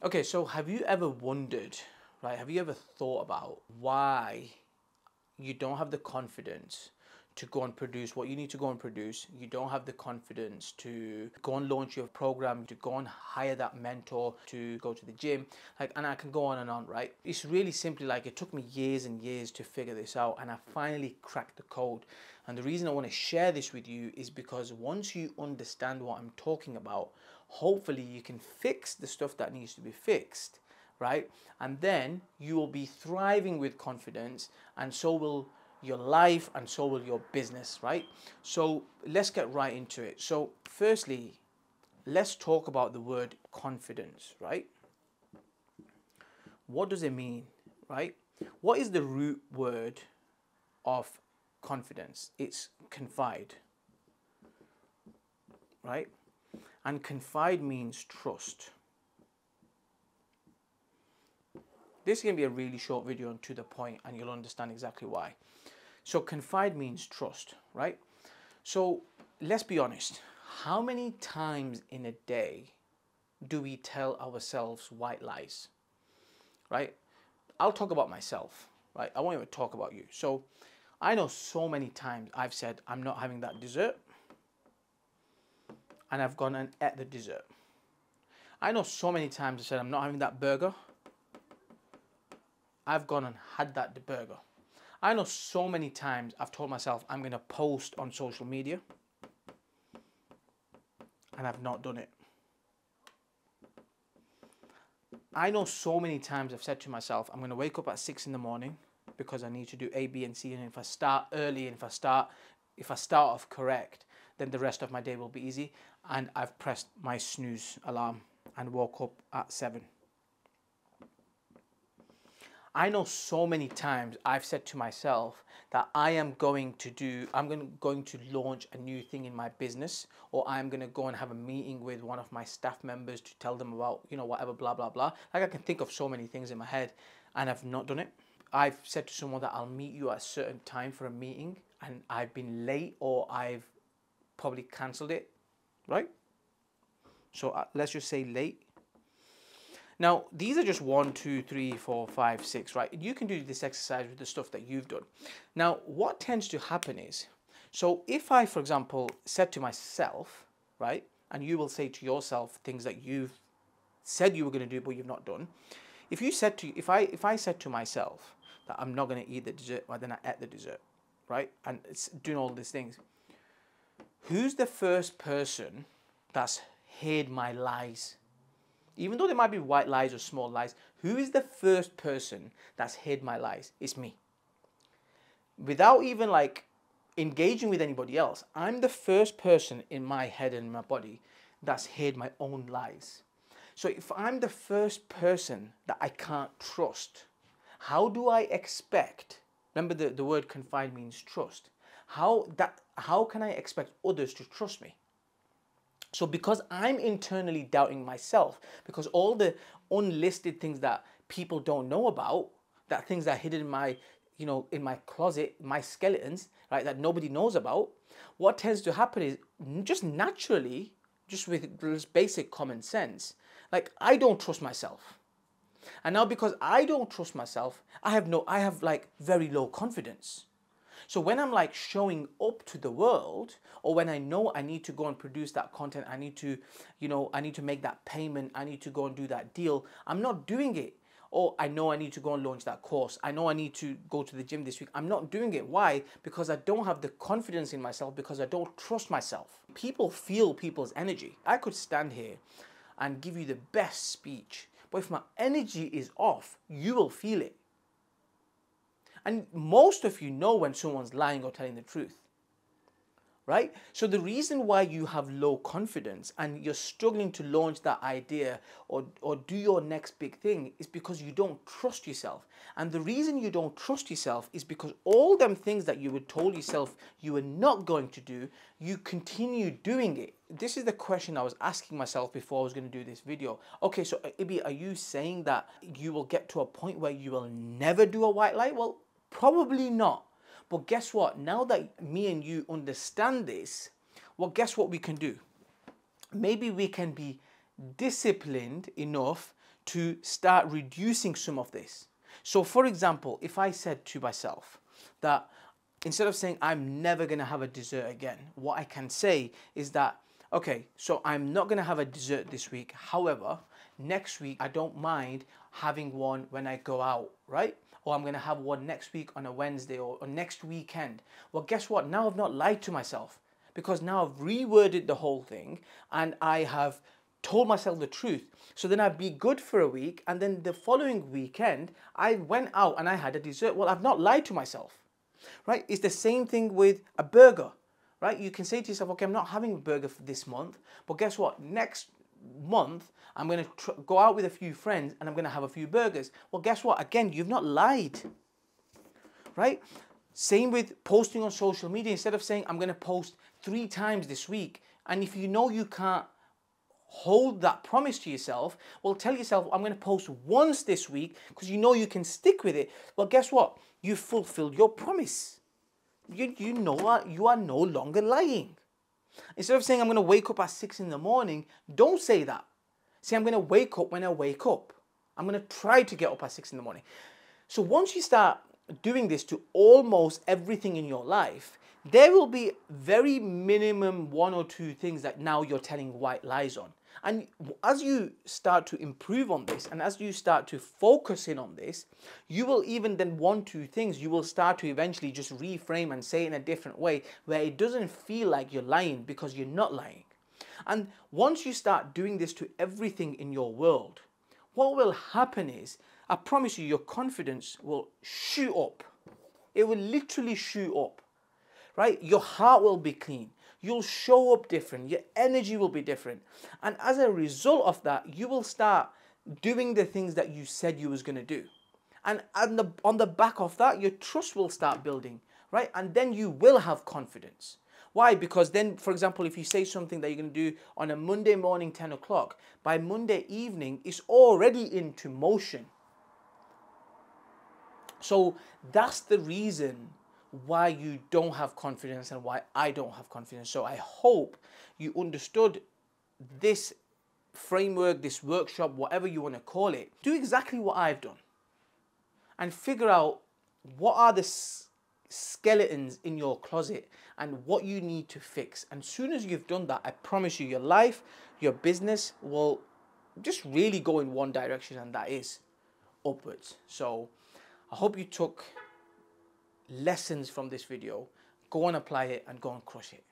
Okay, so have you ever wondered, right? Have you ever thought about why you don't have the confidence to go and produce what you need to go and produce? You don't have the confidence to go and launch your program, to go and hire that mentor, to go to the gym, like, and I can go on and on, right? It's really simply like it took me years and years to figure this out, and I finally cracked the code. And the reason I want to share this with you is because once you understand what I'm talking about, hopefully you can fix the stuff that needs to be fixed, right? And then you will be thriving with confidence, and so will your life, and so will your business, right? So let's get right into it. So firstly, let's talk about the word confidence, right? What does it mean, right? What is the root word of confidence? It's confide, right? And confide means trust. This is going to be a really short video and to the point, and you'll understand exactly why. So confide means trust, right? So let's be honest. How many times in a day do we tell ourselves white lies, right? I'll talk about myself, right? I won't even talk about you. So I know so many times I've said, I'm not having that dessert, and I've gone and ate the dessert. I know so many times I said, I'm not having that burger. I've gone and had that burger. I know so many times I've told myself I'm going to post on social media, and I've not done it. I know so many times I've said to myself, I'm going to wake up at 6 in the morning because I need to do A, B, and C. And if I start early, and if I start off correct, then the rest of my day will be easy. And I've pressed my snooze alarm and woke up at 7. I know so many times I've said to myself that I'm going to launch a new thing in my business, or I'm going to go and have a meeting with one of my staff members to tell them about, whatever, blah, blah, blah. Like, I can think of so many things in my head, and I've not done it. I've said to someone that I'll meet you at a certain time for a meeting, and I've been late, or I've probably cancelled it, right? So let's just say late. Now, these are just 1, 2, 3, 4, 5, 6, right? You can do this exercise with the stuff that you've done. Now, what tends to happen is, so if I, for example, said to myself, right, and you will say to yourself things that you've said you were going to do but you've not done. If I said to myself that I'm not going to eat the dessert, well, then I ate the dessert, right? And it's doing all these things. Who's the first person that's heard my lies? Even though there might be white lies or small lies, who is the first person that's heard my lies? It's me. Without even like engaging with anybody else, I'm the first person in my head and my body that's heard my own lies. So if I'm the first person that I can't trust, how do I expect, remember the word confide means trust, how can I expect others to trust me? So because I'm internally doubting myself, because all the unlisted things that people don't know about, that things that are hidden in my, in my closet, my skeletons, right, that nobody knows about, what tends to happen is just naturally, just with this basic common sense, like, I don't trust myself. And now because I don't trust myself, I have like very low confidence. So when I'm like showing up to the world, or when I know I need to go and produce that content, I need to make that payment, I need to go and do that deal, I'm not doing it. Or I know I need to go and launch that course. I know I need to go to the gym this week. I'm not doing it. Why? Because I don't have the confidence in myself, because I don't trust myself. People feel people's energy. I could stand here and give you the best speech, but if my energy is off, you will feel it. And most of you know when someone's lying or telling the truth, right? So the reason why you have low confidence and you're struggling to launch that idea or do your next big thing is because you don't trust yourself. And the reason you don't trust yourself is because all them things that you were told yourself you were not going to do, you continue doing it. This is the question I was asking myself before I was going to do this video. Okay, so Ibby, are you saying that you will get to a point where you will never do a white lie? Well, probably not. But guess what? Now that me and you understand this, well, guess what we can do? Maybe we can be disciplined enough to start reducing some of this. So for example, if I said to myself that instead of saying I'm never going to have a dessert again, what I can say is that, okay, so I'm not going to have a dessert this week. However, next week, I don't mind having one when I go out, right? Or I'm going to have one next week on a Wednesday or next weekend. Well, guess what? Now I've not lied to myself, because now I've reworded the whole thing and I have told myself the truth. So then I'd be good for a week, and then the following weekend, I went out and I had a dessert. Well, I've not lied to myself, right? It's the same thing with a burger, right? You can say to yourself, okay, I'm not having a burger for this month, but guess what? Next month, I'm going to go out with a few friends and I'm going to have a few burgers. Well, guess what? Again, you've not lied, right? Same with posting on social media. Instead of saying, I'm going to post 3 times this week, and if you know you can't hold that promise to yourself, well, tell yourself, I'm going to post once this week because you know you can stick with it. Well, guess what? You fulfilled your promise. You know what? You are no longer lying. Instead of saying, I'm going to wake up at 6 in the morning, don't say that. Say, I'm going to wake up when I wake up. I'm going to try to get up at 6 in the morning. So once you start doing this to almost everything in your life, there will be very minimum 1 or 2 things that now you're telling white lies on. And as you start to improve on this, and as you start to focus in on this, you will even then 1, 2 things, you will start to eventually just reframe and say it in a different way where it doesn't feel like you're lying, because you're not lying. And once you start doing this to everything in your world, what will happen is, I promise you, your confidence will shoot up. It will literally shoot up, right? Your heart will be clean. You'll show up different. Your energy will be different. And as a result of that, you will start doing the things that you said you was going to do. And on the back of that, your trust will start building, right? And then you will have confidence. Why? Because then, for example, if you say something that you're going to do on a Monday morning, 10 o'clock, by Monday evening, it's already into motion. So that's the reason why you don't have confidence and why I don't have confidence. So I hope you understood this framework, this workshop, whatever you want to call it. Do exactly what I've done and figure out what are the skeletons in your closet and what you need to fix. And as soon as you've done that, I promise you, your life, your business will just really go in one direction, and that is upwards. So I hope you took lessons from this video. Go and apply it and go and crush it.